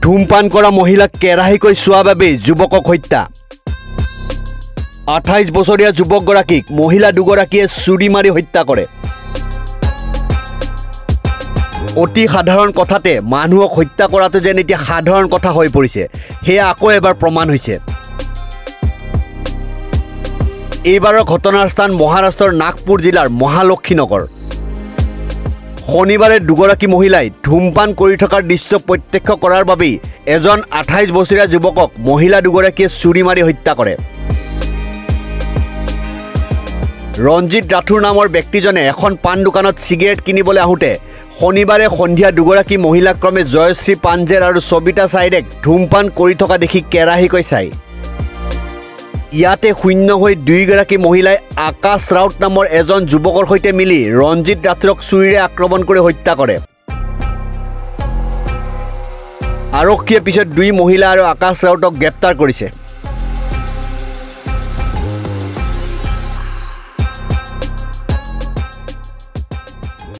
ধূমপান কৰা মহিলাক কেৰাহীকৈ চোৱা বাবে যুৱকক হত্যা 28 বছৰীয়া যুৱকগৰাকীক মহিলা দুগৰাকীয়ে চুৰি মাৰি হত্যা কৰে অতি সাধাৰণ কথাতে মানুহক হত্যা কৰাটো যেন এতিয়া সাধাৰণ কথা হৈ পৰিছে হেয়া আকৌ এবাৰ প্ৰমাণ হৈছে এইবাৰৰ ঘটনাৰ স্থান মহাৰাষ্ট্ৰৰ নাগপুৰ জিলাৰ মহালক্ষীনগৰ শনিবাৰে দুগৰাকী মহিলাই ধূমপান কৰি থকাৰ দৃশ্য প্ৰত্যক্ষ কৰাৰ বাবে এজন 28 বছৰীয়া যুৱকক মহিলা দুগৰাকীয়ে চুৰি মাৰি হত্যা কৰে ৰঞ্জিত ৰাথোৰ নামৰ ব্যক্তিজনে এখন পান দোকানত সিগাৰেট কিনিবলৈ আহোতে শনিবাৰে সন্ধিয়া দুগৰাকী মহিলা ক্ৰমে জয়শ্ৰী পাঞ্জেৰ আৰু সবিতা সাইৰেক ধূমপান কৰি থকা দেখি কেৰাহীকৈ চাই ইয়াতে শূন্য হৈ দুইগৰাকী মহিলাই আকাশ ৰাউত নামৰ এজন যুৱকৰ সৈতে মিলি ৰঞ্জিত ৰাথোৰক চুৰিৰে আক্ৰমণ কৰি হত্যা কৰে আৰক্ষীয়ে পিছত দুই মহিলা আৰু আকাশ ৰাউতক গ্ৰেপ্তাৰ কৰিছে